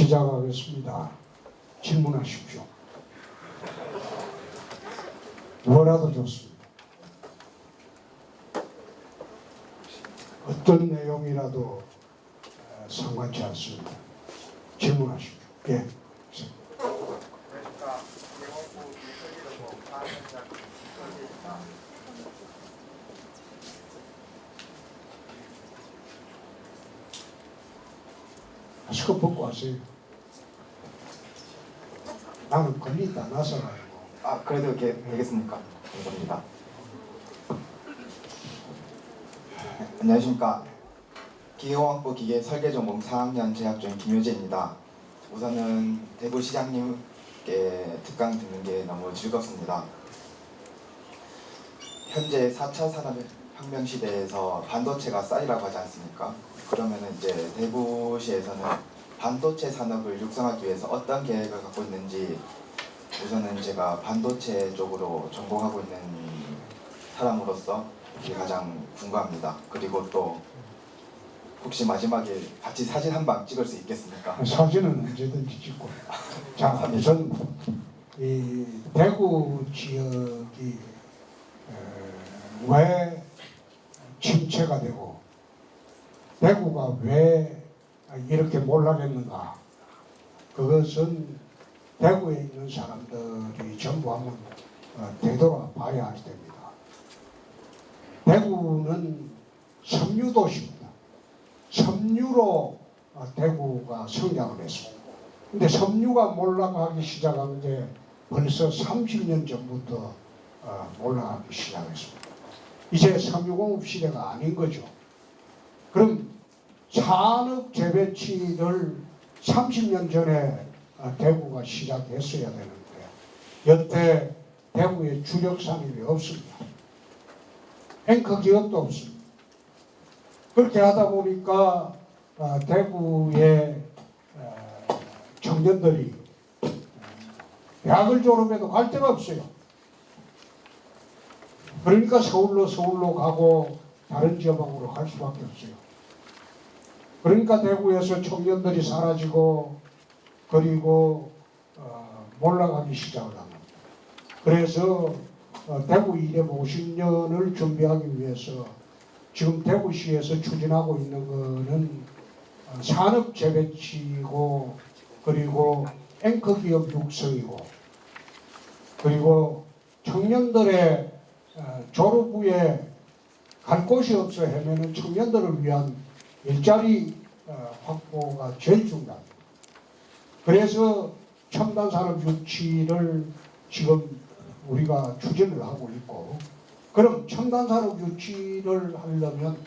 시작하겠습니다. 질문하십시오. 뭐라도 좋습니다. 어떤 내용이라도 상관치 않습니다. 질문하십시오. 예. 마스크 벗고 하세요. 나는 걸리다 나서가지고. 그래도 이렇게 되겠습니까? 감사합니다. 안녕하십니까. 기계공학부 기계 설계 전공 4학년 재학 중인 김효재입니다. 우선은 대구시장님께 특강 듣는 게 너무 즐겁습니다. 현재 4차 산업혁명 시대에서 반도체가 쌀이라고 하지 않습니까? 그러면은 이제 대구시에서는 반도체 산업을 육성하기 위해서 어떤 계획을 갖고 있는지 우선은 제가 반도체 쪽으로 전공하고 있는 사람으로서 그게 가장 궁금합니다. 그리고 또 혹시 마지막에 같이 사진 한 방 찍을 수 있겠습니까? 사진은 언제든지 찍고. 자, 우선 이 대구 지역이 왜 침체가 되고 대구가 왜 이렇게 몰락했는가? 그것은 대구에 있는 사람들이 전부 한번 되돌아봐야 할 때입니다. 대구는 섬유도시입니다. 섬유로 대구가 성장을 했습니다. 근데 섬유가 몰락하기 시작한 게 벌써 30년 전부터 몰락하기 시작했습니다. 이제 섬유공업 시대가 아닌 거죠. 그럼 산업 재배치를 30년 전에 대구가 시작했어야 되는데 여태 대구에 주력 산업이 없습니다. 앵커 기업도 없습니다. 그렇게 하다 보니까 대구의 청년들이 대학을 졸업해도 갈 데가 없어요. 그러니까 서울로 가고 다른 지방으로 갈 수밖에 없어요. 그러니까 대구에서 청년들이 사라지고 그리고 몰락하기 시작을 합니다. 그래서 대구 250년을 준비하기 위해서 지금 대구시에서 추진하고 있는 것은 산업 재배치고 그리고 앵커 기업 육성이고 그리고 청년들의 졸업 후에 갈 곳이 없어 헤매는 청년들을 위한 일자리 확보가 제일 중요합니다. 그래서 첨단 산업 유치를 지금 우리가 추진을 하고 있고, 그럼 첨단 산업 유치를 하려면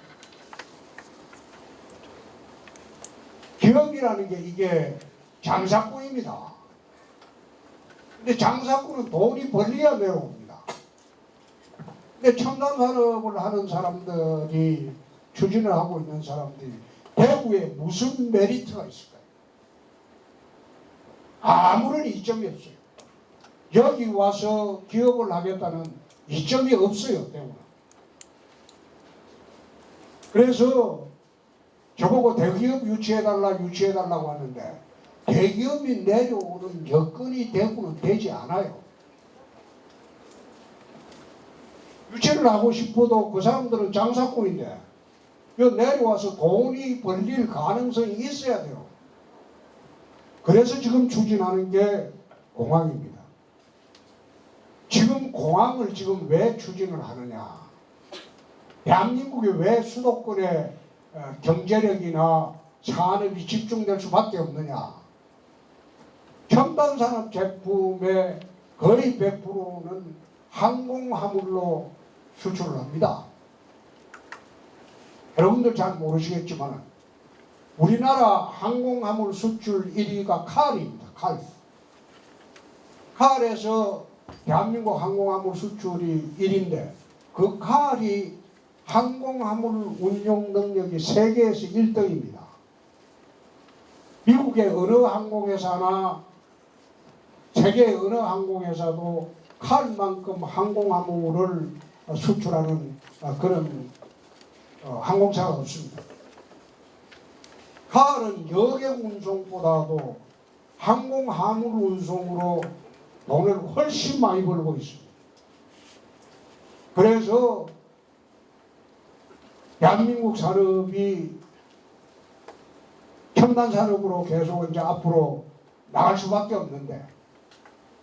기업이라는 게 이게 장사꾼입니다. 근데 장사꾼은 돈이 벌려야 내려옵니다. 근데 첨단 산업을 하는 사람들이 추진을 하고 있는 사람들이 대구에 무슨 메리트가 있을까요? 아무런 이점이 없어요. 여기 와서 기업을 하겠다는 이점이 없어요, 대구는. 그래서 저보고 대기업 유치해달라고 하는데 대기업이 내려오는 여건이 대구는 되지 않아요. 유치를 하고 싶어도 그 사람들은 장사꾼인데 내려와서 돈이 벌릴 가능성이 있어야 돼요. 그래서 지금 추진하는 게 공항입니다. 지금 공항을 지금 왜 추진을 하느냐? 대한민국이 왜 수도권에 경제력이나 산업이 집중될 수밖에 없느냐? 첨단 산업 제품의 거의 100%는 항공화물로 수출을 합니다. 여러분들 잘 모르시겠지만 우리나라 항공화물 수출 1위가 칼입니다. 칼에서 대한민국 항공화물 수출이 1위인데 그 칼이 항공화물 운용 능력이 세계에서 1등입니다. 미국의 어느 항공회사나 세계의 어느 항공회사도 칼만큼 항공화물을 수출하는 그런 항공사가 없습니다. 칼은 여객 운송보다도 항공 화물 운송으로 돈을 훨씬 많이 벌고 있습니다. 그래서 대한민국 산업이 첨단 산업으로 계속 이제 앞으로 나갈 수밖에 없는데,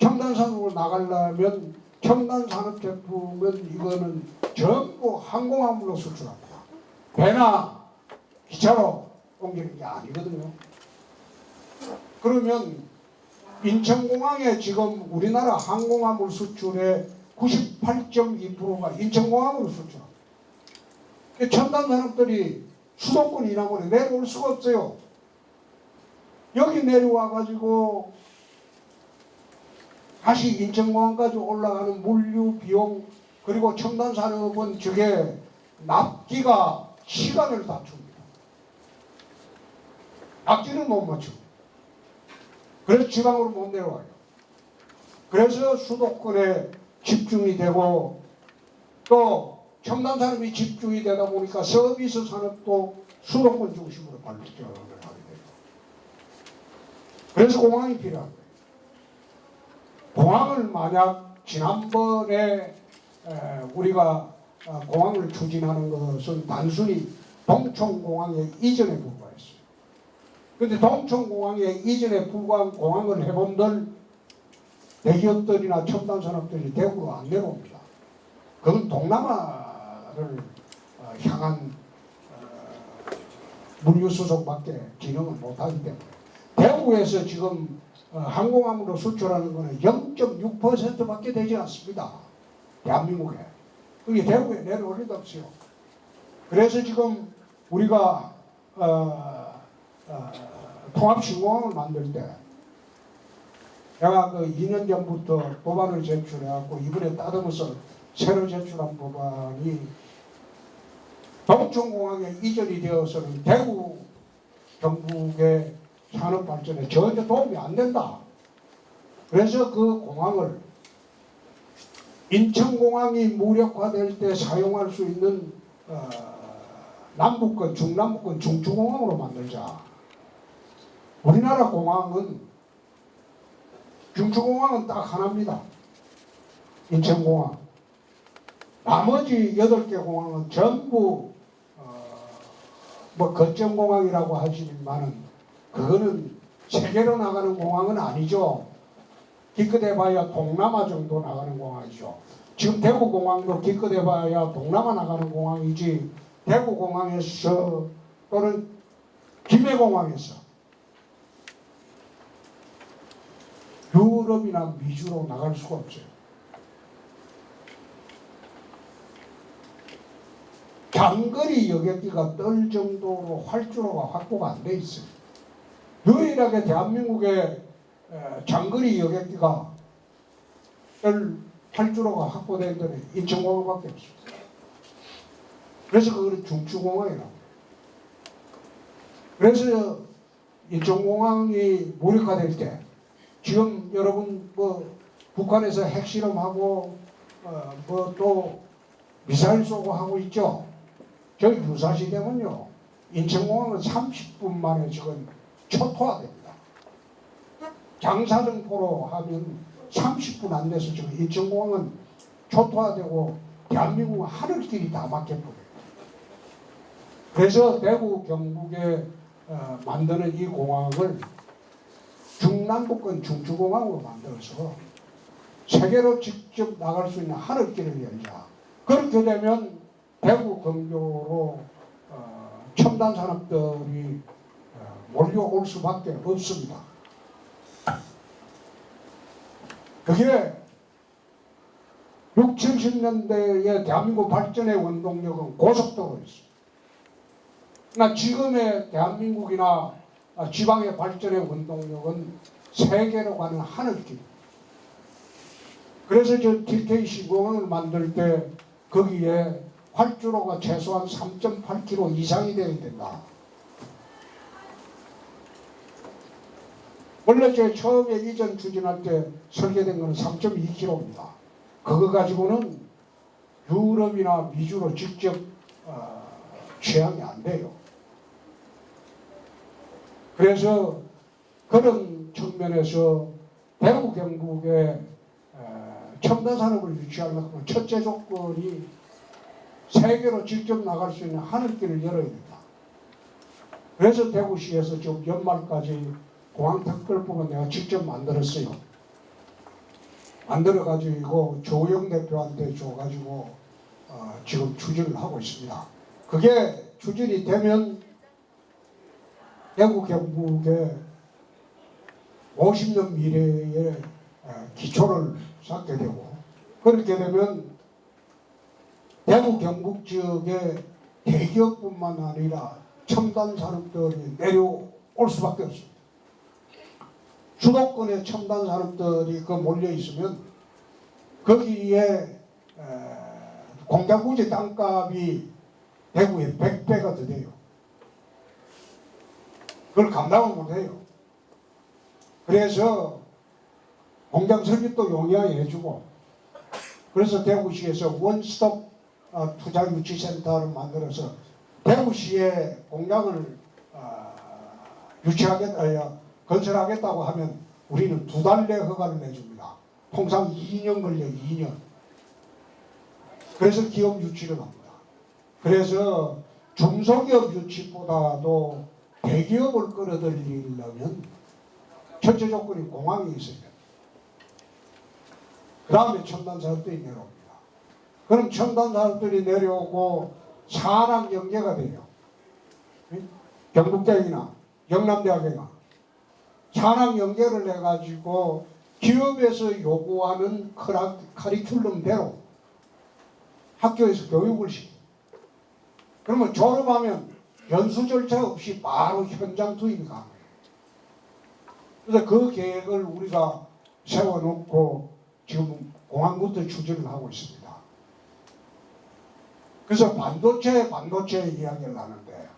첨단 산업으로 나가려면 첨단 산업 제품은 이거는 전부 항공화물로 수출합니다. 배나 기차로 옮기는 게 아니거든요. 그러면 인천공항에 지금 우리나라 항공화물 수출의 98.2%가 인천공항으로 수출합니다. 첨단 산업들이 수도권 이남으로 내려올 수가 없어요. 여기 내려와가지고 다시 인천공항까지 올라가는 물류 비용, 그리고 첨단 산업은 저게 납기가 시간을 다툽니다. 납기는 못 맞춥니다. 그래서 지방으로 못 내려와요. 그래서 수도권에 집중이 되고, 또 첨단 산업이 집중이 되다 보니까 서비스 산업도 수도권 중심으로 발전을 하게 돼요. 그래서 공항이 필요한 거예요. 공항을 만약 지난번에 우리가 공항을 추진하는 것은 단순히 동천공항의 이전에 불과했어요. 그런데 동천공항의 이전에 불과한 공항을 해본들 대기업들이나 첨단산업들이 대구로 안 내려옵니다. 그건 동남아를 향한 물류수송밖에 기능을 못하기 때문에 대구에서 지금 항공화물로 수출하는 것은 0.6%밖에 되지 않습니다. 대한민국에. 그게 대구에 내려올 리도 없어요. 그래서 지금 우리가 통합신공항을 만들 때 내가 그 2년 전부터 법안을 제출해갖고 이번에 따듬어서 새로 제출한 법안이 동천공항에 이전이 되어서는 대구 경북의 산업 발전에 전혀 도움이 안 된다. 그래서 그 공항을 인천공항이 무력화될 때 사용할 수 있는 남북권, 중남북권 중추공항으로 만들자. 우리나라 공항은 중추공항은 딱 하나입니다. 인천공항. 나머지 8개 공항은 전부 뭐 거점공항이라고 하시지만은 그거는 세계로 나가는 공항은 아니죠. 기껏해봐야 동남아 정도 나가는 공항이죠. 지금 대구공항도 기껏해봐야 동남아 나가는 공항이지, 대구공항에서 또는 김해공항에서 유럽이나 미주로 나갈 수가 없어요. 장거리 여객기가 뜰 정도로 활주로가 확보가 안 돼 있어요. 유일하게 대한민국의 장거리 여객기가 뜰 활주로가 확보된 데는 인천공항밖에 없습니다. 그래서 그걸 중추공항이라고. 그래서 인천공항이 무력화될 때 지금 여러분 뭐 북한에서 핵실험하고 뭐 또 미사일 쏘고 하고 있죠. 저희 유사시 되면요 인천공항은 30분 만에 지금 초토화됩니다. 장사정포로 하면 30분 안 돼서 지금 인천공항은 초토화되고 대한민국은 하늘길이 다 막혀버려요. 그래서 대구 경북에 만드는 이 공항을 중남북권 중추공항으로 만들어서 세계로 직접 나갈 수 있는 하늘길을 열자. 그렇게 되면 대구 근교로 첨단 산업들이 몰려올 수밖에 없습니다. 그게 60, 70년대의 대한민국 발전의 원동력은 고속도로였어요. 그러나 지금의 대한민국이나 지방의 발전의 원동력은 세계로 가는 하늘길. 그래서 저 TKC 공항을 만들 때 거기에 활주로가 최소한 3.8km 이상이 되어야 된다. 원래 제 처음에 이전 추진할 때 설계된 건 3.2km입니다. 그거 가지고는 유럽이나 미주로 직접 취향이 안 돼요. 그래서 그런 측면에서 대구 경북의 첨단 산업을 유치하려면 첫째 조건이 세계로 직접 나갈 수 있는 하늘길을 열어야 된다. 그래서 대구시에서 지금 연말까지 공항특별법은 내가 직접 만들었어요. 만들어가지고 조영 대표한테 줘가지고 지금 추진을 하고 있습니다. 그게 추진이 되면 대구 경북의 50년 미래의 기초를 쌓게 되고, 그렇게 되면 대구 경북 지역의 대기업뿐만 아니라 첨단 산업들이 내려올 수밖에 없습니다. 수도권의 첨단 산업들이 몰려 있으면 거기에 공장 부지 땅값이 대구의 100배가 더 돼요. 그걸 감당을 못해요. 그래서 공장 설립도 용이하게 해주고, 그래서 대구시에서 원스톱 투자 유치센터를 만들어서 대구시에 공장을 건설하겠다고 하면 우리는 2달 내 허가를 내줍니다. 통상 2년 걸려요. 2년. 그래서 기업 유치를 합니다. 그래서 중소기업 유치보다도 대기업을 끌어들이려면 첫째 조건이 공항이 있어야 됩니다. 그 다음에 첨단 산업들이 내려옵니다. 그럼 첨단 산업들이 내려오고 산학 연계가 돼요. 경북대학이나 영남대학이나 산학 연계를 해가지고 기업에서 요구하는 커리큘럼대로 학교에서 교육을 시킵니다. 그러면 졸업하면 연수 절차 없이 바로 현장 투입이 가능해요. 그래서 그 계획을 우리가 세워놓고 지금 공항부터 추진을 하고 있습니다. 그래서 반도체 이야기를 하는데,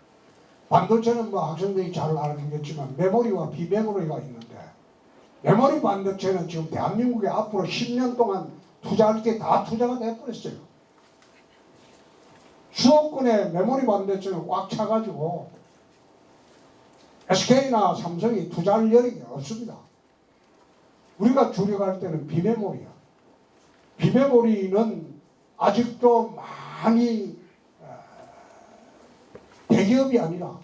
반도체는 학생들이 잘 알겠지만 메모리와 비메모리가 있는데, 메모리 반도체는 지금 대한민국에 앞으로 10년 동안 투자할 게 다 투자가 돼버렸어요. 수도권에 메모리 반도체는 꽉 차가지고 SK나 삼성이 투자할 여력이 없습니다. 우리가 주력할 때는 비메모리야. 비메모리는 아직도 많이 대기업이 아니라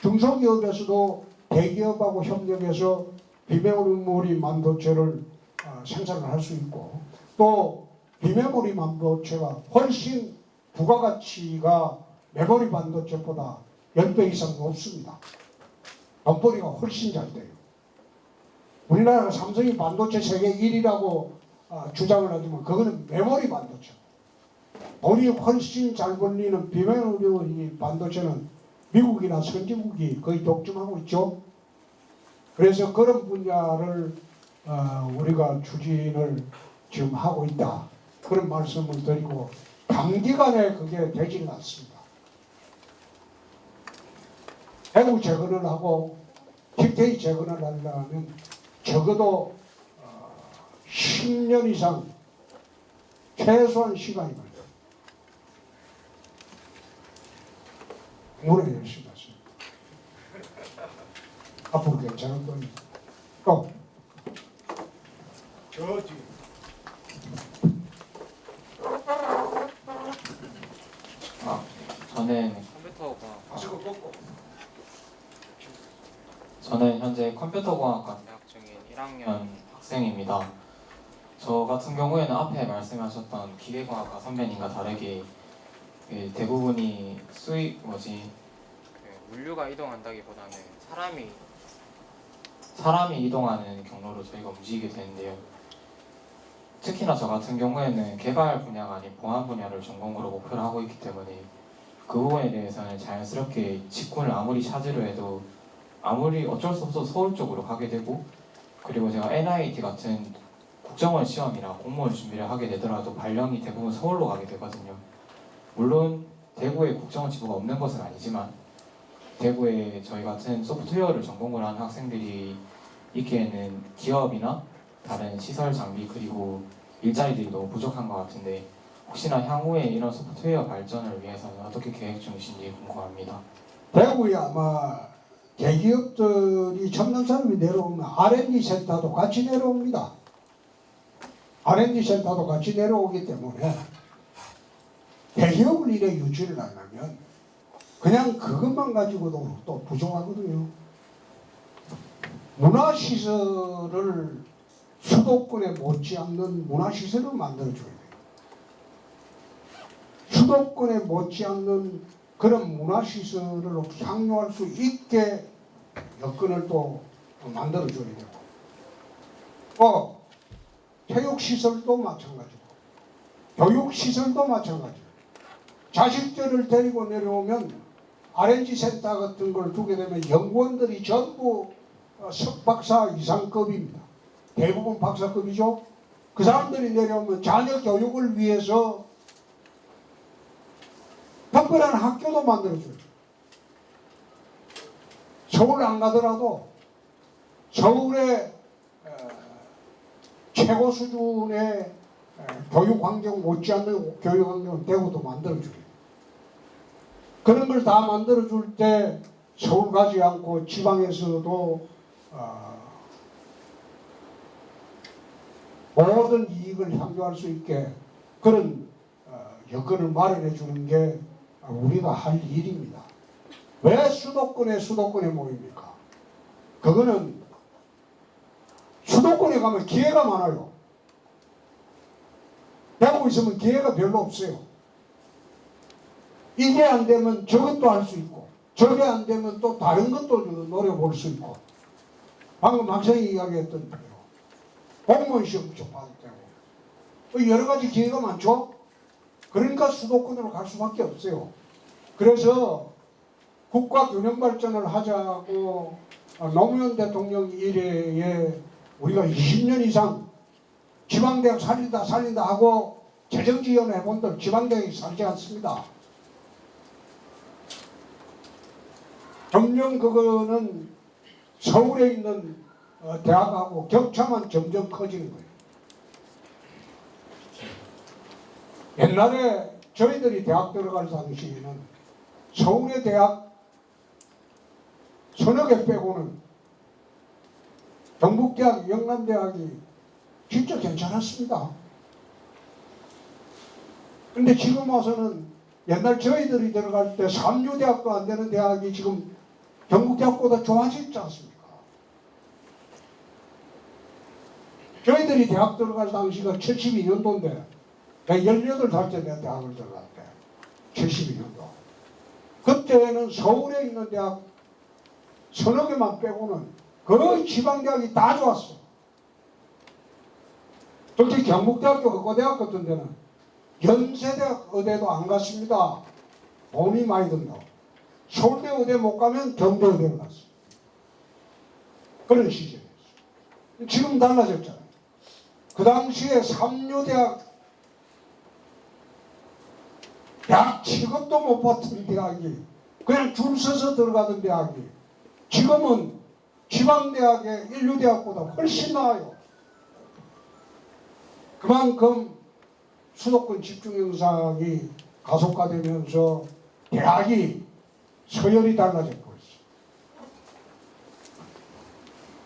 중소기업에서도 대기업하고 협력해서 비메모리 반도체를 생산을 할 수 있고, 또 비메모리 반도체가 훨씬 부가가치가 메모리 반도체보다 10배 이상 높습니다. 돈벌이가 훨씬 잘 돼요. 우리나라가 삼성이 반도체 세계 1위라고 주장을 하지만 그거는 메모리 반도체. 돈이 훨씬 잘 벌리는 비메모리 반도체는 미국이나 선진국이 거의 독점하고 있죠. 그래서 그런 분야를 우리가 추진을 지금 하고 있다. 그런 말씀을 드리고, 단기간에 그게 되지는 않습니다. 해구 재건을 하고 TK 재건을 하려면 적어도 10년 이상 최소한 시간이 걸려요. 노래 열심히 하십니다. 앞으로 괜찮을 겁니다. 또 저지 저는 현재 컴퓨터공학과 재학 중인 1학년 학생입니다. 저 같은 경우에는 앞에 말씀하셨던 기계공학과 선배님과 다르게 대부분이 물류가 이동한다기보다는 사람이 이동하는 경로로 저희가 움직이게 되는데요. 특히나 저 같은 경우에는 개발 분야가 아닌 보안 분야를 전공으로 목표를 하고 있기 때문에 그 부분에 대해서는 자연스럽게 직군을 아무리 찾으려 해도 아무리 어쩔 수 없어서 서울 쪽으로 가게 되고, 그리고 제가 NIT 같은 국정원 시험이나 공무원 준비를 하게 되더라도 발령이 대부분 서울로 가게 되거든요. 물론 대구에 국정원 지부가 없는 것은 아니지만 대구에 저희 같은 소프트웨어를 전공을 하는 학생들이 있기에는 기업이나 다른 시설 장비 그리고 일자리들이 너무 부족한 것 같은데, 혹시나 향후에 이런 소프트웨어 발전을 위해서는 어떻게 계획 중이신지 궁금합니다. 대구에 아마 대기업들이 첨단 산업이 내려오면 R&D 센터도 같이 내려옵니다. R&D 센터도 같이 내려오기 때문에 대기업을 이래 유지를 하려면 그냥 그것만 가지고도 또 부족하거든요. 문화시설을 수도권에 못지않는 문화시설을 만들어줘야 돼요. 수도권에 못지않는 그런 문화시설을 향유할 수 있게 여건을 또 만들어줘야 되고, 또 체육시설도 마찬가지고 교육시설도 마찬가지고, 자식들을 데리고 내려오면 R&D 센터 같은 걸 두게 되면 연구원들이 전부 석박사 이상급입니다. 대부분 박사급이죠. 그 사람들이 내려오면 자녀 교육을 위해서 특별한 학교도 만들어줘요. 서울 안 가더라도 서울의 최고 수준의 교육 환경 못지않는 교육 환경을 대구도 만들어줘요. 그런 걸 다 만들어줄 때 서울 가지 않고 지방에서도 모든 이익을 향유할 수 있게 그런 여건을 마련해 주는 게 우리가 할 일입니다. 왜 수도권에 모입니까? 그거는 수도권에 가면 기회가 많아요. 대구 있으면 기회가 별로 없어요. 이게 안 되면 저것도 할 수 있고, 저게 안 되면 또 다른 것도 노려볼 수 있고, 방금 학생이 이야기했던 대로 공무원 시험 봐도 되고, 여러 가지 기회가 많죠? 그러니까 수도권으로 갈 수밖에 없어요. 그래서 국가 균형 발전을 하자고 노무현 대통령 이래에 우리가 20년 이상 지방대학 살린다 하고 재정지원 해본들 지방대학이 살지 않습니다. 점점 그거는 서울에 있는 대학하고 격차만 점점 커지는 거예요. 옛날에 저희들이 대학 들어갈 당시에는 서울의 대학 서너 개 빼고는 경북대학, 영남대학이 진짜 괜찮았습니다. 근데 지금 와서는 옛날 저희들이 들어갈 때 삼류대학도 안 되는 대학이 지금 경북대학보다 좋아지지 않습니까? 저희들이 대학 들어갈 당시가 72년도인데 18살 때 내가 대학을 들어갔대. 72년도. 그때는 서울에 있는 대학 서너 개만 빼고는 거의 지방대학이 다 좋았어. 특히 경북대학교 의과대학 같은 데는 연세대학 의대도 안 갔습니다. 돈이 많이 든다고. 서울대 의대 못 가면 경대의대를 갔어. 그런 시절이었어. 지금 달라졌잖아요. 그 당시에 삼류대학 대학 취급도 못 받던 대학이 그냥 줄 서서 들어가던 대학이 지금은 지방대학의 인류대학보다 훨씬 나아요. 그만큼 수도권 집중 현상이 가속화되면서 대학이 서열이 달라졌고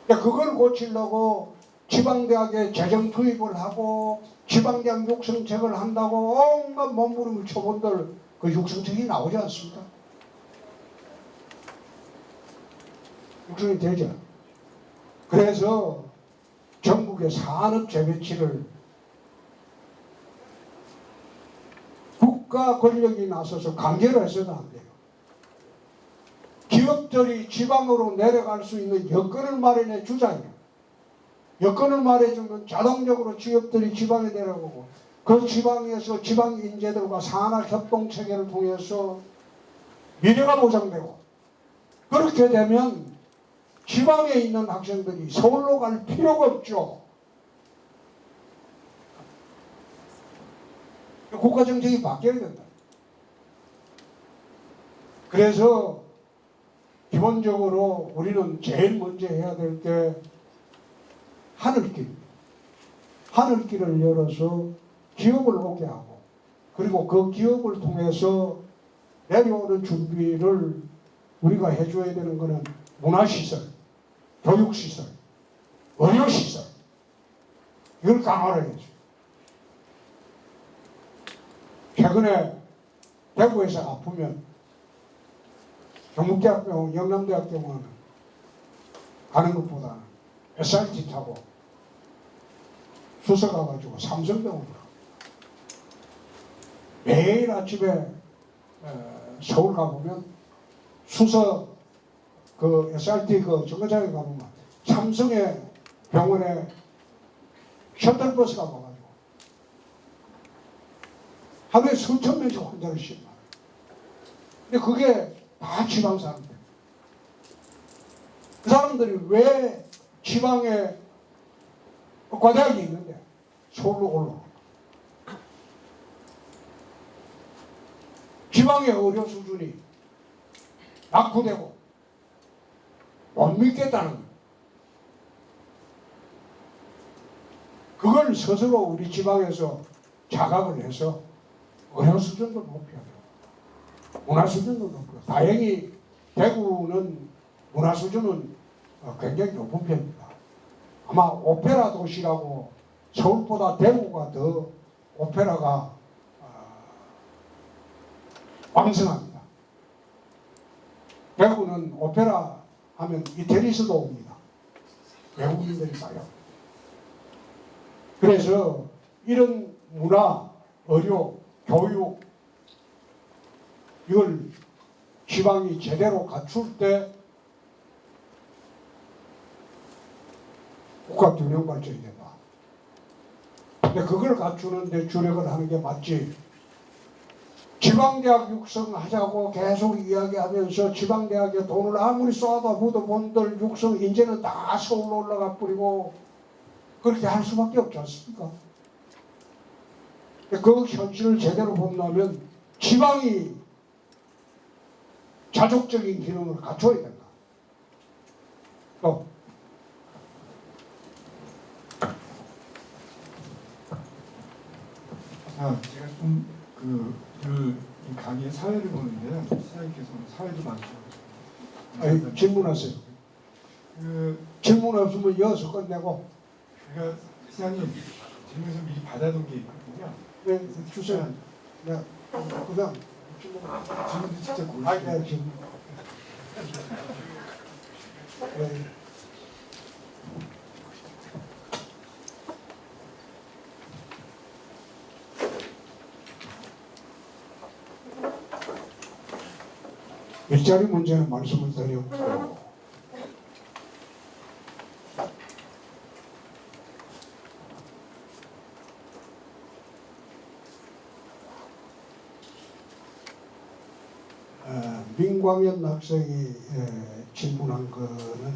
있어. 그걸 고치려고 지방대학에 재정 투입을 하고 지방대학 육성책을 한다고 온갖 몸부림을 쳐본들 그 육성책이 나오지 않습니다. 육성이 되죠. 그래서 전국의 산업 재배치를 국가 권력이 나서서 강제로 해서는 안 돼요. 기업들이 지방으로 내려갈 수 있는 여건을 마련해 주자요. 여건을 말해주면 자동적으로 기업들이 지방에 내려가고 그 지방에서 지방 인재들과 산학 협동 체계를 통해서 미래가 보장되고 그렇게 되면 지방에 있는 학생들이 서울로 갈 필요가 없죠. 국가 정책이 바뀌어야 된다. 그래서 기본적으로 우리는 제일 먼저 해야 될 게 하늘길입니다. 하늘길을 열어서 기업을 오게 하고 그리고 그 기업을 통해서 내려오는 준비를 우리가 해줘야 되는 것은 문화시설, 교육시설, 의료시설 이걸 강화를 해야죠. 최근에 대구에서 아프면 경북대학병원, 영남대학병원은 가는 것보다는 SRT 타고 수서 가가지고 삼성병원으로 매일 아침에 서울 가보면 수서 그 SRT 그 정거장에 가보면 삼성의 병원에 셔틀버스가 와가지고 하루에 수천 명씩 환자를 싣는 거예요. 근데 그게 다 지방 사람들. 그 사람들이 왜 지방에 과대학이 있는데 서울로 올라오고 지방의 의료 수준이 낙후되고 못 믿겠다는 거예요. 그걸 스스로 우리 지방에서 자각을 해서 의료 수준도 높여야 돼요. 문화 수준도 높여요. 다행히 대구는 문화 수준은 굉장히 높은 편입니다. 아마 오페라 도시라고 서울보다 대구가 더 오페라가 왕성합니다. 대구는 오페라 하면 이태리에서도 옵니다. 외국인들이 가요. 그래서 이런 문화, 의료, 교육 이걸 지방이 제대로 갖출 때 국가 균형 발전이 된다. 근데 그걸 갖추는 데 주력을 하는 게 맞지. 지방대학 육성하자고 계속 이야기하면서 지방대학에 돈을 아무리 쏟아 부어도 본들 육성 이제는 다 서울로 올라가 뿌리고 그렇게 할 수밖에 없지 않습니까? 그 현실을 제대로 본다면 지방이 자족적인 기능을 갖춰야 된다. 또 제가 이 강의의 사회를 보는데요. 시장님께서는 사회도 많죠. 아니, 질문하세요. 질문 없으면 이어서 끝내고. 제가 시장님 질문에서 미리 받아둔 게 있거든요. 네, 주세요. 네, 그다음 질문도 직접 아니, 고르시면 네, 지금. 네. 일자리 문제는 말씀을 드렸고, 민광현 학생이 질문한 거는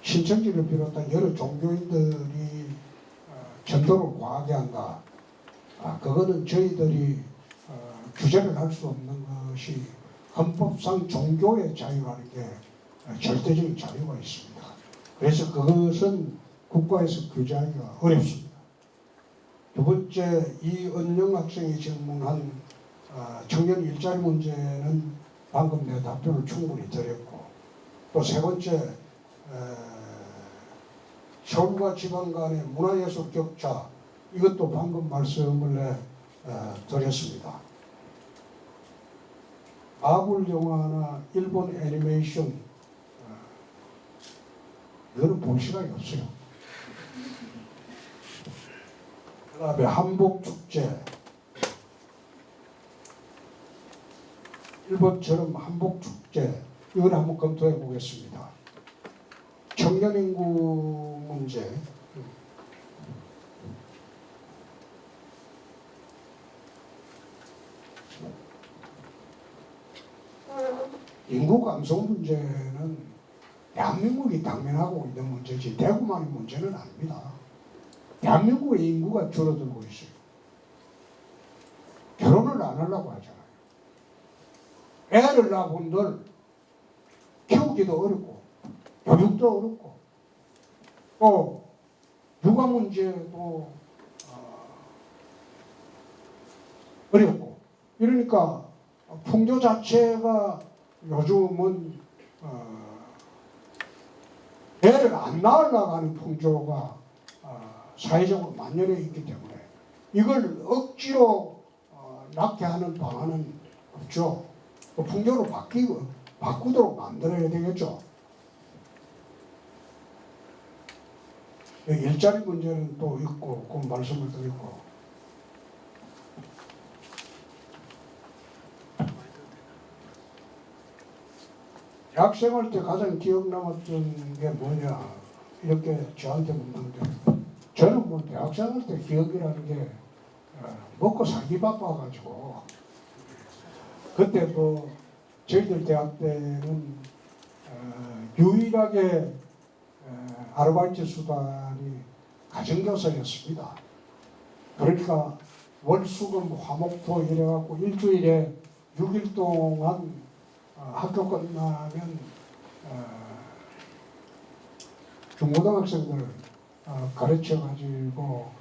신천지를 비롯한 여러 종교인들이 전도를 과하게 한다. 그거는 저희들이 규제를 할 수 없는 것이 헌법상 종교의 자유라는 게 절대적인 자유가 있습니다. 그래서 그것은 국가에서 규제하기가 어렵습니다. 두 번째, 이은영 학생이 질문한 청년 일자리 문제는 방금 내 답변을 충분히 드렸고, 또 세 번째, 서울과 지방 간의 문화예술 격차, 이것도 방금 말씀을 드렸습니다. 마블 영화나 일본 애니메이션 이거는 볼 시간이 없어요. 그 다음에 한복축제, 일본처럼 한복축제 이걸 한번 검토해 보겠습니다. 청년인구 문제, 인구 감소 문제는 대한민국이 당면하고 있는 문제지 대구만의 문제는 아닙니다. 대한민국의 인구가 줄어들고 있어요. 결혼을 안 하려고 하잖아요. 애를 낳아본들 키우기도 어렵고 교육도 어렵고 또 육아 문제도 어렵고 이러니까 풍조 자체가 요즘은 애를 안 낳으려고 하는 풍조가 사회적으로 만연해 있기 때문에 이걸 억지로 낳게 하는 방안은 없죠. 그 풍조로 바꾸도록 만들어야 되겠죠. 일자리 문제는 또 있고 그 말씀을 드리고 대학생활 때 가장 기억 남았던 게 뭐냐 이렇게 저한테 묻는데 저는 뭐 대학생활 때 기억이라는 게 먹고 살기 바빠가지고 그때 뭐 저희들 대학 때는 유일하게 아르바이트 수단이 가정교사였습니다. 그러니까 월수금 화목토 이래갖고 일주일에 6일 동안 학교 끝나면 중고등학생들 가르쳐가지고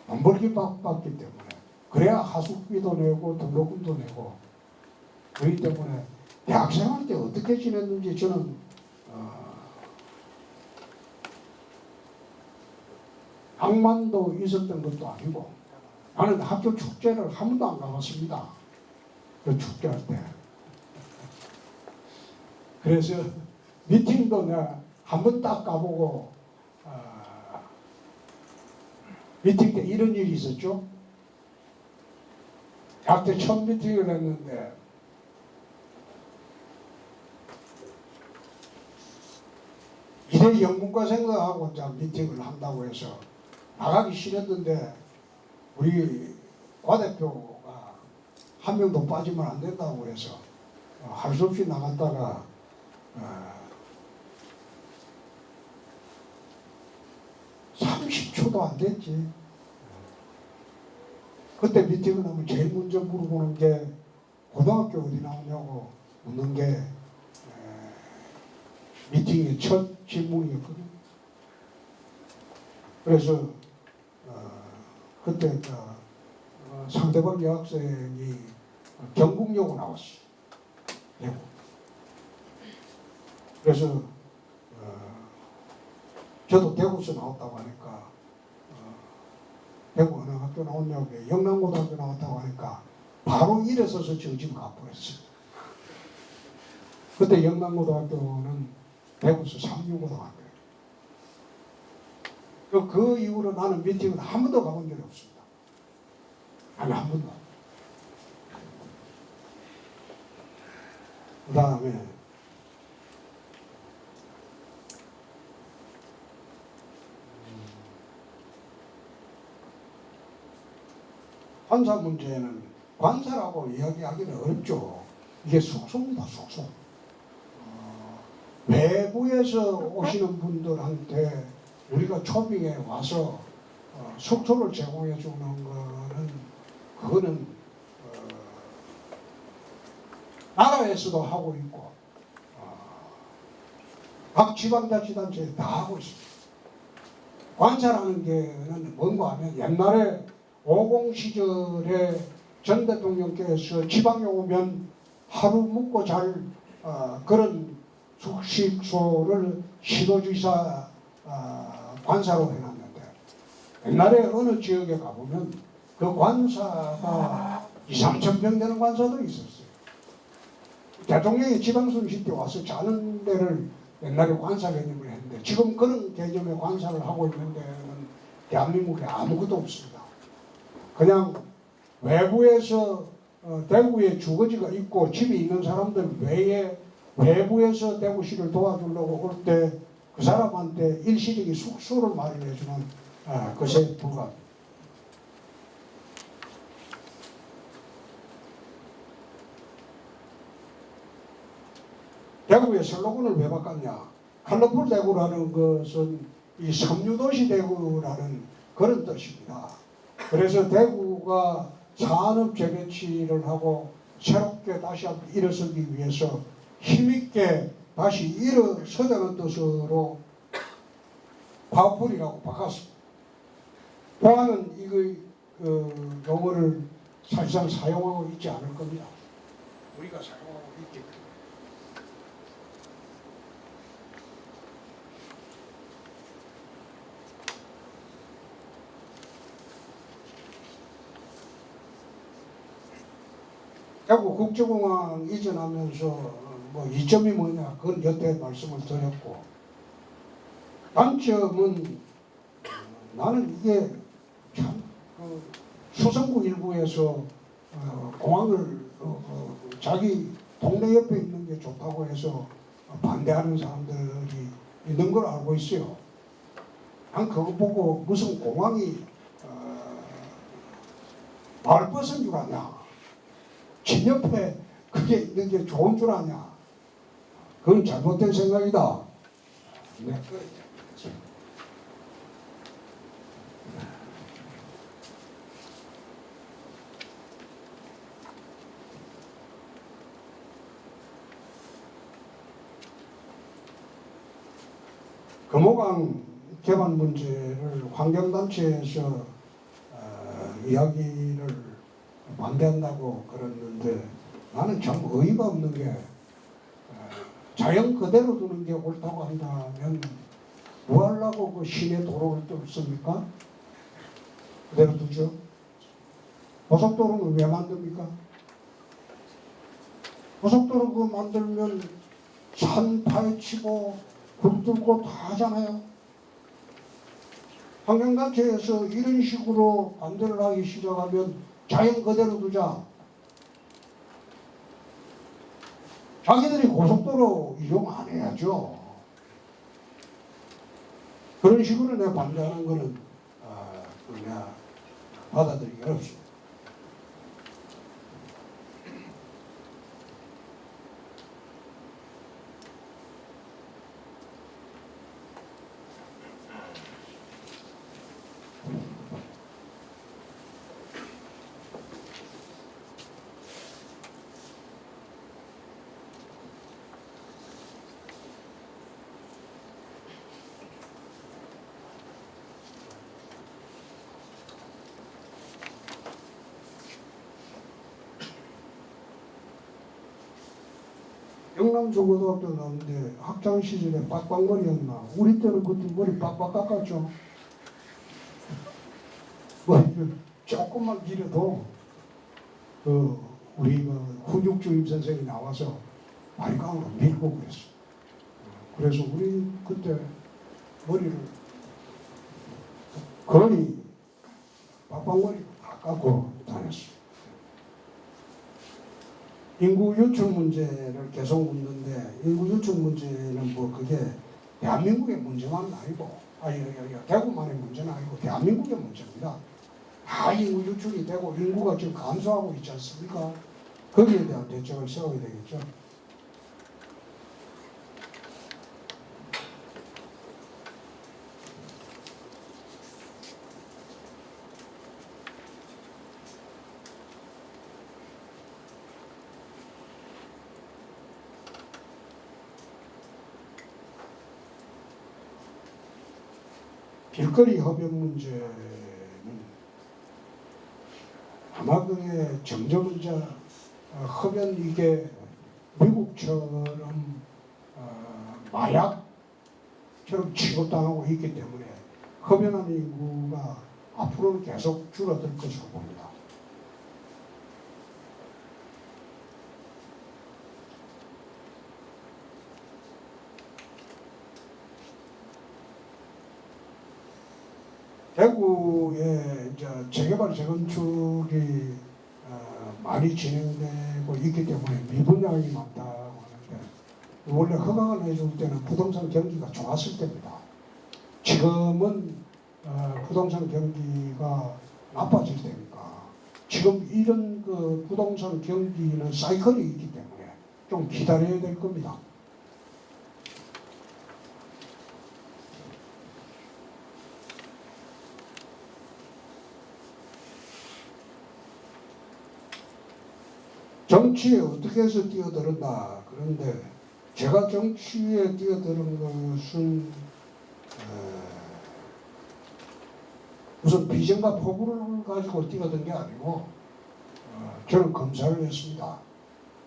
돈 벌기 바빴기 때문에 그래야 하숙비도 내고 등록금도 내고 그렇기 때문에 대학생활 때 어떻게 지냈는지 저는 낭만도 있었던 것도 아니고 나는 학교 축제를 한 번도 안 가봤습니다. 그 축제할 때. 그래서 미팅도 내가 한 번 딱 가보고 미팅 때 이런 일이 있었죠. 대학 때 처음 미팅을 했는데 이대 연구과생들하고 이제 미팅을 한다고 해서 나가기 싫었는데 우리 과대표가 한 명도 빠지면 안 된다고 해서 할 수 없이 나갔다가 30초도 안 됐지. 그때 미팅을 하면 제일 먼저 물어보는 게 고등학교 어디 나오냐고 묻는 게 미팅의 첫 질문이었거든요. 그래서 그때 상대방 여학생이 경북여고 나왔어요. 대구. 그래서 저도 대구에서 나왔다고 하니까 대구 어느 학교 나왔냐고 영남고등학교 나왔다고 하니까 바로 일어서서 저 집 가버렸어요. 그때 영남고등학교는 대구에서 3류고등학교예요. 그 이후로 나는 미팅을 한 번도 가본 적이 없습니다. 아니 한 번도. 그 다음에 관사 문제는 관사라고 이야기하기는 어렵죠. 이게 숙소입니다. 숙소. 외부에서 오시는 분들한테 우리가 초빙에 와서 숙소를 제공해 주는 그거는 나라에서도 하고 있고 각 지방자치단체에 다 하고 있습니다. 관사라는 게는 뭔가 하면 옛날에 50 시절에 전 대통령께서 지방에 오면 하루 묵고 잘 그런 숙식소를 시도지사 관사로 해놨는데 옛날에 어느 지역에 가보면 그 관사가 2~3천 평 되는 관사도 있었어요. 대통령이 지방순실 때 와서 자는 데를 옛날에 관사 개념을 했는데 지금 그런 개념의 관사를 하고 있는 데는 대한민국에 아무것도 없습니다. 그냥 외부에서 대구에 주거지가 있고 집이 있는 사람들 외에 외부에서 대구시를 도와주려고 올 때 그 사람한테 일시적인 숙소를 마련해주는 것에 불과합니다. 대구의 슬로건을 왜 바꿨냐? 컬러풀 대구라는 것은 이 섬유도시 대구라는 그런 뜻입니다. 그래서 대구가 산업 재배치를 하고 새롭게 다시 한번 일어서기 위해서 힘있게 다시 일어서자는 뜻으로 파워풀이라고 바꿨습니다. 포항은 이거 용어를 사실상 사용하고 있지 않을 겁니다. 우리가 사용하고 있기 때문에. 대구 국제공항 이전하면서 뭐 이점이 뭐냐 그건 여태 말씀을 드렸고, 단점은 나는 이게 참 수성구 일부에서 공항을 자기 동네 옆에 있는 게 좋다고 해서 반대하는 사람들이 있는 걸 알고 있어요. 난 그거 보고 무슨 공항이 마을버스인 줄 아냐, 집 옆에 그게 있는 게 좋은 줄 아냐, 그건 잘못된 생각이다. 네. 금호강 개발 문제를 환경단체에서 이야기를 반대한다고 그랬는데, 나는 참 어이가 없는 게 자연 그대로 두는 게 옳다고 한다면 뭐 하려고 그 시내 도로를 뚫습니까? 그대로 두죠. 고속도로는 왜 만듭니까? 고속도로 그 만들면 산 파헤치고 굴 뚫고 다 하잖아요. 환경단체에서 이런 식으로 반대를 하기 시작하면 자연 그대로 두자. 자기들이 고속도로 이용 안 해야죠. 그런 식으로 내가 반대하는 거는 그냥 받아들이기 어렵습니다. 영남중고등학교 나왔는데 학창 시절에 빡빡머리였나? 우리 때는 그때 머리 빡빡 깎았죠. 머리를 조금만 길어도 우리 훈육주임 선생이 나와서 바리깡으로 밀고 그랬어. 그래서 우리 그때 머리를 거의 빡빡머리로 다 깎고 다녔어. 인구 유출 문제를 계속 묻는데, 인구 유출 문제는 뭐 그게 대한민국의 문제만은 아니고, 대구만의 문제는 아니고 대한민국의 문제입니다. 다 인구 유출이 되고 인구가 지금 감소하고 있지 않습니까? 거기에 대한 대책을 세워야 되겠죠. 길거리 흡연 문제는 아마 그게 점점 이제 흡연 이게 미국처럼 마약처럼 취급당하고 있기 때문에 흡연하는 인구가 앞으로는 계속 줄어들 것으로 봅니다. 대구에 이제 재개발 재건축이 많이 진행되고 있기 때문에 미분양이 많다고 하는데, 원래 허가를 내줄 때는 부동산 경기가 좋았을 때입니다. 지금은 부동산 경기가 나빠질 때니까, 지금 이런 그 부동산 경기는 사이클이 있기 때문에 좀 기다려야 될 겁니다. 정치에 어떻게 해서 뛰어들었나? 그런데 제가 정치에 뛰어드는 것은 무슨 비전과 포부를 가지고 뛰어든 게 아니고, 저는 검사를 했습니다.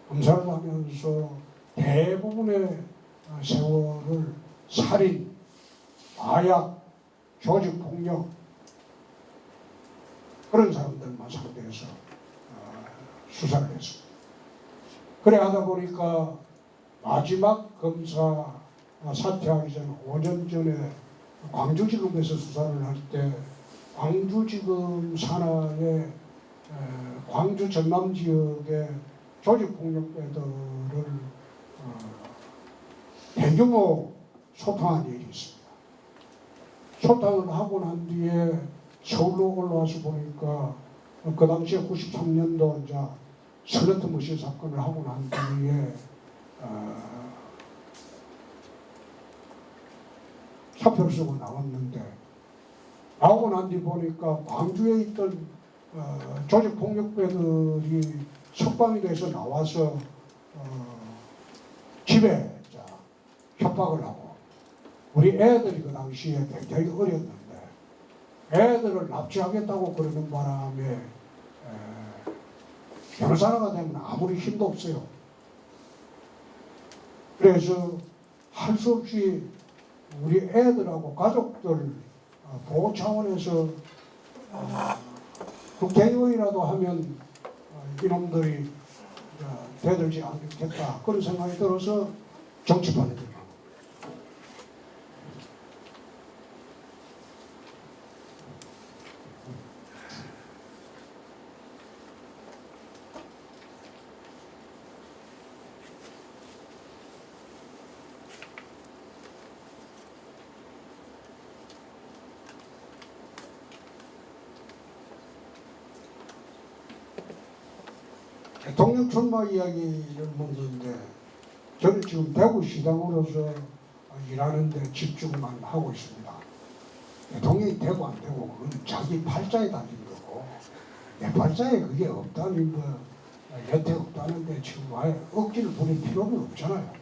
검사를 하면서 대부분의 세월을 살인, 마약, 조직폭력 그런 사람들만 상대해서 수사를 했습니다. 그래 하다 보니까 마지막 검사 사퇴하기 전 5년 전에 광주지검에서 수사를 할 때 광주지검 산하의 광주 전남 지역의 조직폭력배들을 대규모 소탕한 일이 있습니다. 소탕을 하고 난 뒤에 서울로 올라와서 보니까 그 당시에 93년도 이제 스레트 머신 사건을 하고 난 뒤에 사표를 쓰고 나왔는데 나오고 난 뒤 보니까 광주에 있던 조직폭력배들이 석방이 돼서 나와서 집에 협박을 하고 우리 애들이 그 당시에 굉장히 어렸는데 애들을 납치하겠다고 그러는 바람에 변호사가 되면 아무리 힘도 없어요. 그래서 할 수 없이 우리 애들하고 가족들 보호 차원에서 국회의원이라도 하면 이놈들이 대들지 않겠다 그런 생각이 들어서 정치판에 들어간 겁니다. 대통령 출마 이야기를 묻는데 저는 지금 대구시장으로서 일하는데 집중만 하고 있습니다. 대통령이 되고 안 되고 그건 자기 팔자에 달린 거고 내 팔자에 그게 없다니 뭐 여태 없다는데 지금 아예 억지를 부릴 필요는 없잖아요.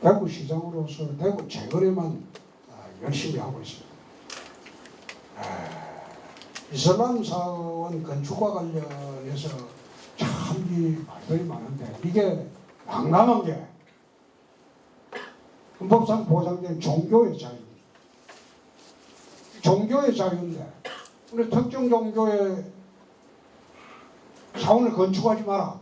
대구시장으로서 대구 재건에만 열심히 하고 있습니다. 이슬람 사원 건축과 관련해서 참 이 말들이 많은데 이게 난감한 게 헌법상 보장된 종교의 자유입니다. 종교의 자유인데 우리 특정 종교의 사원을 건축하지 마라.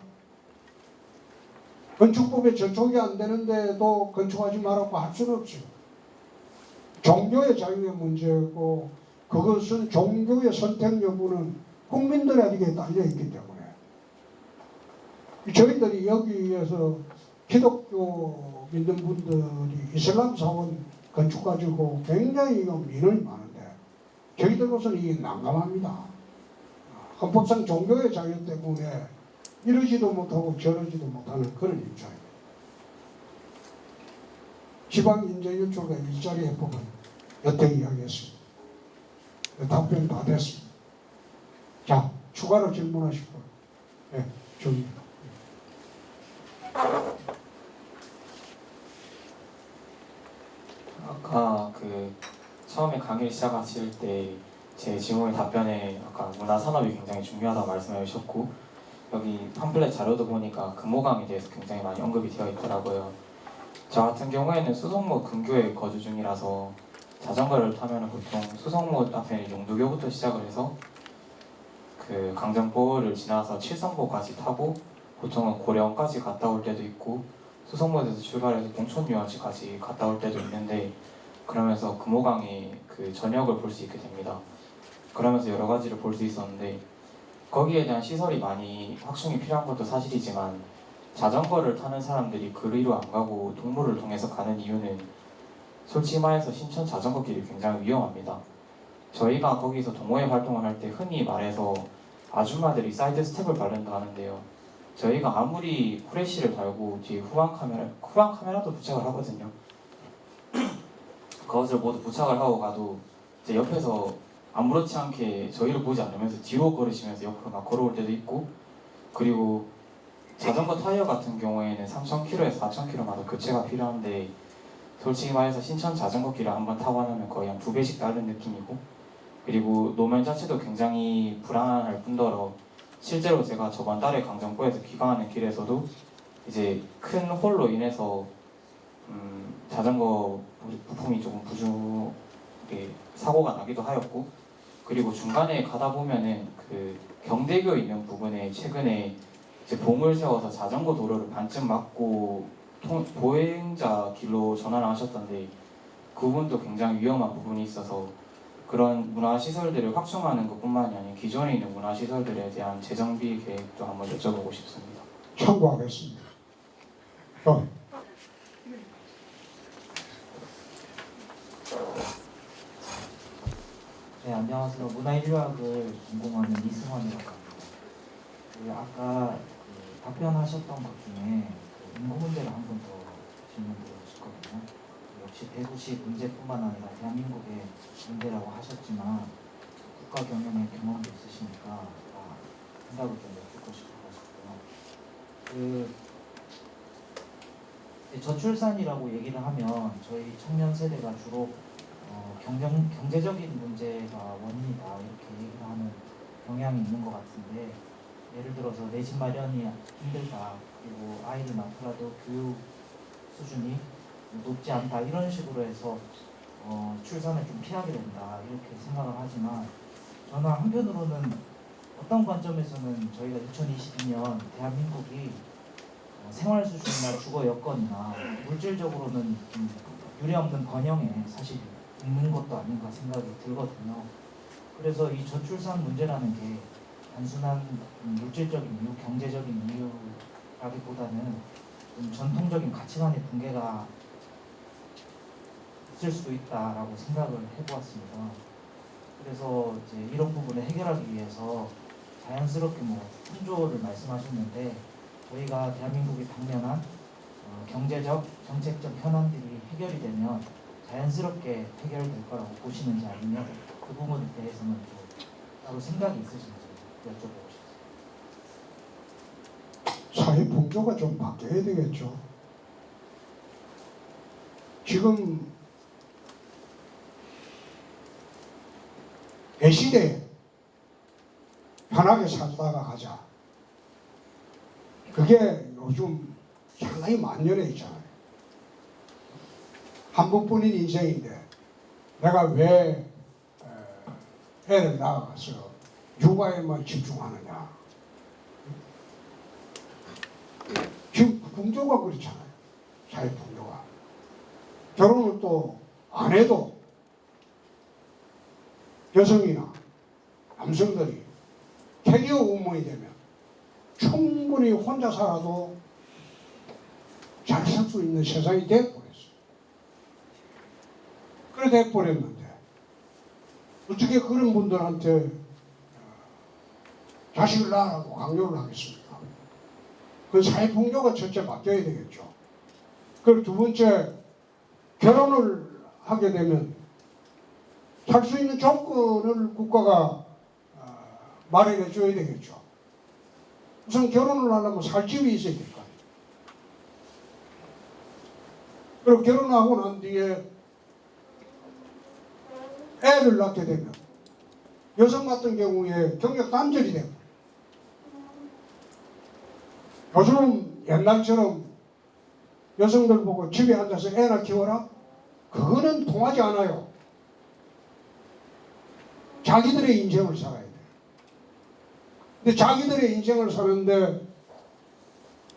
건축법에 저촉이 안 되는데도 건축하지 말라고 할 수는 없어요. 종교의 자유의 문제고 그것은 종교의 선택 여부는 국민들에게 달려있기 때문에 저희들이 여기에서 기독교 믿는 분들이 이슬람 사원 건축 가지고 굉장히 민원이 많은데 저희들로서는 이게 난감합니다. 헌법상 종교의 자유 때문에 이러지도 못하고 저러지도 못하는 그런 입장입니다. 지방인재유출과 일자리 해법은 여태 이야기했습니다. 답변 다 됐습니다. 자, 추가로 질문하실 분. 네, 저기. 아까 그 처음에 강의를 시작하실 때 제 질문의 답변에 아까 문화산업이 굉장히 중요하다고 말씀해 주셨고 여기 팜플렛 자료도 보니까 금호강에 대해서 굉장히 많이 언급이 되어 있더라고요. 저 같은 경우에는 수성모 근교에 거주 중이라서 자전거를 타면 보통 수성모 앞에 용두교부터 시작을 해서 그 강정보를 지나서 칠성보까지 타고 보통은 고려원까지 갔다 올 때도 있고 수성모에서 출발해서 동촌유원지까지 갔다 올 때도 있는데 그러면서 금호강의 그 전역을 볼 수 있게 됩니다. 그러면서 여러 가지를 볼 수 있었는데 거기에 대한 시설이 많이 확충이 필요한 것도 사실이지만 자전거를 타는 사람들이 그리로 안 가고 동물을 통해서 가는 이유는 솔직히 말해서 신천 자전거길이 굉장히 위험합니다. 저희가 거기서 동호회 활동을 할 때 흔히 말해서 아줌마들이 사이드 스텝을 바른다 하는데요. 저희가 아무리 후레쉬를 달고 뒤에 후방 카메라도 부착을 하거든요. 그것을 모두 부착을 하고 가도 이제 옆에서 아무렇지 않게 저희를 보지 않으면서 뒤로 걸으시면서 옆으로 막 걸어올 때도 있고 그리고 자전거 타이어 같은 경우에는 3,000km에서 4,000km마다 교체가 필요한데 솔직히 말해서 신천 자전거길을 한번 타고 나면 거의 한 2배씩 다른 느낌이고 그리고 노면 자체도 굉장히 불안할 뿐더러 실제로 제가 저번 달에 강정보에서 귀가하는 길에서도 이제 큰 홀로 인해서 자전거 부품이 조금 사고가 나기도 하였고 그리고 중간에 가다 보면은 그 경대교 있는 부분에 최근에 이제 봉을 세워서 자전거 도로를 반쯤 막고 보행자 길로 전환을 하셨던데 그 부분도 굉장히 위험한 부분이 있어서 그런 문화시설들을 확충하는 것뿐만이 아니라 기존에 있는 문화시설들에 대한 재정비 계획도 한번 여쭤보고 싶습니다. 참고하겠습니다. 네, 안녕하세요. 문화인류학을 전공하는 이승환이라고 합니다. 아까 답변하셨던 것 중에 인구 문제를 한 번 더 질문드리고 싶거든요. 역시 대구시 문제뿐만 아니라 대한민국의 문제라고 하셨지만 국가 경영의 경험도 있으시니까 생각을 좀 여쭙고 싶어가지고요. 저출산이라고 얘기를 하면 저희 청년 세대가 주로 경제적인 문제가 원인이다 이렇게 얘기를 하는 경향이 있는 것 같은데, 예를 들어서 내 집 마련이 힘들다, 그리고 아이를 낳더라도 교육 수준이 높지 않다 이런 식으로 해서 출산을 좀 피하게 된다 이렇게 생각을 하지만, 저는 한편으로는 어떤 관점에서는 저희가 2022년 대한민국이 생활 수준이나 주거 여건이나 물질적으로는 좀 유례없는 번영에 사실 있는 것도 아닌가 생각이 들거든요. 그래서 이 저출산 문제라는 게 단순한 물질적인 이유, 경제적인 이유라기보다는 좀 전통적인 가치관의 붕괴가 있을 수도 있다라고 생각을 해보았습니다. 그래서 이제 이런 부분을 해결하기 위해서 자연스럽게 풍조를 말씀하셨는데, 저희가 대한민국이 당면한 경제적, 정책적 현안들이 해결이 되면 자연스럽게 해결될 거라고 보시는지, 아니면 그 부분에 대해서는 또 따로 생각이 있으신지 여쭤보고 싶습니다. 사회 풍조가 좀 바뀌어야 되겠죠. 지금 대시대에 편하게 살다가 가자. 그게 요즘 상당히 만연해 있잖아요. 한 번뿐인 인생인데 내가 왜 애를 낳아서 육아에만 집중하느냐. 지금 풍조가 그렇잖아요. 사회 풍조가. 결혼을 또 안 해도 여성이나 남성들이 캐리어 우먼이 되면 충분히 혼자 살아도 잘 살 수 있는 세상이 되어버렸어요. 그래 돼버렸는데 어떻게 그런 분들한테 자식을 낳으라고 강요를 하겠습니까? 그 사회 풍조가 첫째 바뀌어야 되겠죠. 그리고 두 번째, 결혼을 하게 되면 살 수 있는 조건을 국가가 마련해 줘야 되겠죠. 우선 결혼을 하려면 살 집이 있어야 될 거 아니에요. 그리고 결혼하고 난 뒤에 애를 낳게 되면 여성 같은 경우에 경력 단절이 됩니다. 요즘 옛날처럼 여성들 보고 집에 앉아서 애나 키워라? 그거는 통하지 않아요. 자기들의 인생을 살아야 돼요. 근데 자기들의 인생을 사는데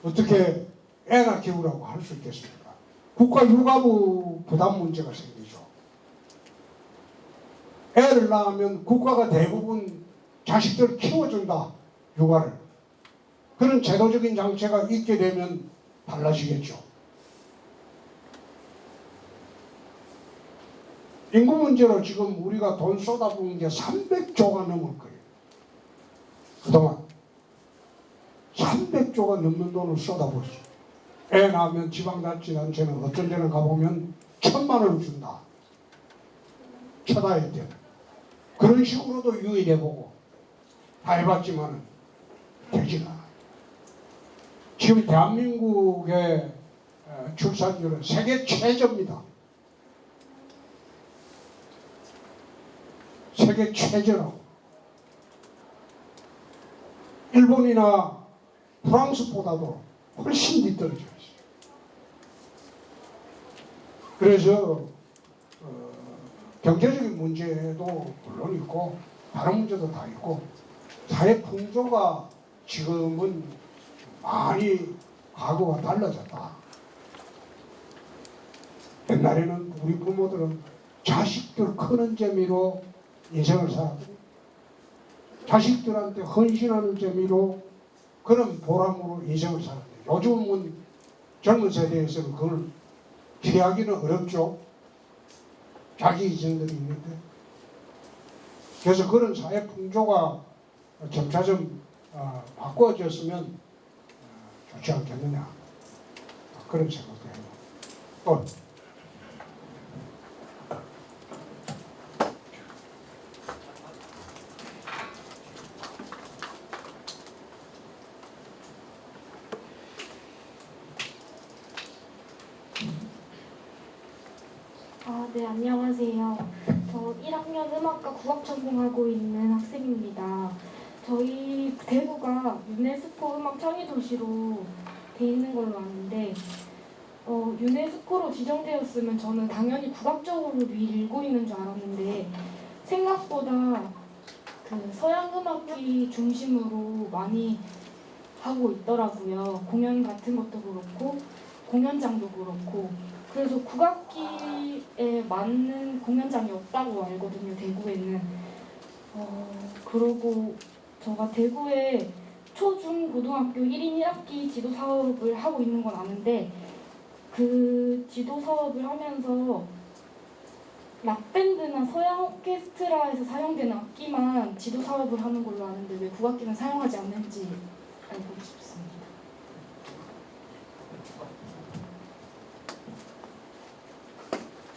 어떻게 애나 키우라고 할 수 있겠습니까? 국가 육아부 부담 문제가 생기죠. 애를 낳으면 국가가 대부분 자식들을 키워준다, 육아를. 그런 제도적인 장치가 있게 되면 달라지겠죠. 인구 문제로 지금 우리가 돈 쏟아부은 게 300조가 넘을 거예요. 그동안 300조가 넘는 돈을 쏟아부었어요. 애 낳으면 지방자치단체는 어떤 데는 가보면 1,000만 원을 준다. 쳐다야 돼. 그런 식으로도 유인해보고 다 해봤지만 되지가 않아요. 지금 대한민국의 출산율은 세계 최저입니다. 세계 최저라고. 일본이나 프랑스보다도 훨씬 뒤떨어져 있어요. 그래서 경제적인 문제도 물론 있고 다른 문제도 다 있고 사회 풍조가 지금은 많이 과거와 달라졌다. 옛날에는 우리 부모들은 자식들 크는 재미로 인생을 살았고 자식들한테 헌신하는 재미로 그런 보람으로 인생을 살았대요. 요즘은 젊은 세대에서는 그걸 기대하기는 어렵죠. 자기 이전들이 있는데. 그래서 그런 사회 풍조가 점차점 바꿔졌으면 좋지 않겠느냐 그런 생각도 해요. 또 네, 안녕하세요. 저 1학년 음악과 국악 전공하고 있는 학생입니다. 저희 대구가 유네스코 음악 창의 도시로 돼 있는 걸로 아는데 유네스코로 지정되었으면 저는 당연히 국악적으로 밀고 있는 줄 알았는데 생각보다 그 서양 음악기 중심으로 많이 하고 있더라고요. 공연 같은 것도 그렇고 공연장도 그렇고 그래서 국악기에 맞는 공연장이 없다고 알거든요. 대구에는. 그러고 제가 대구에 초중 고등학교 1인 1학기 지도 사업을 하고 있는 건 아는데 그 지도 사업을 하면서 락밴드나 서양 오케스트라에서 사용되는 악기만 지도 사업을 하는 걸로 아는데 왜 국악기는 사용하지 않는지 알고 싶습니다.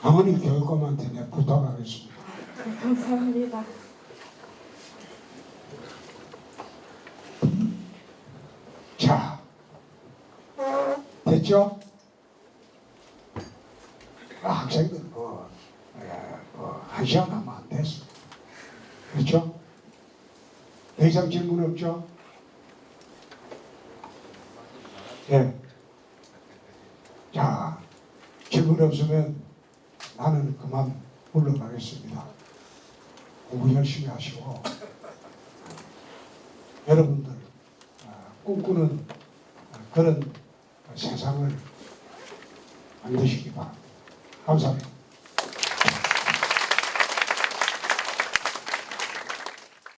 어머니 교육감한테 내가 부탁하겠습니다. 네, 감사합니다. 자, 됐죠? 학생들 한 시간 하면 안 됐어. 그렇죠? 더 이상 질문 없죠? 예. 자, 질문 없으면 나는 그만 물러가겠습니다. 공부 열심히 하시고 여러분들 꿈꾸는 그런 세상을 만드시기 바랍니다. 감사합니다.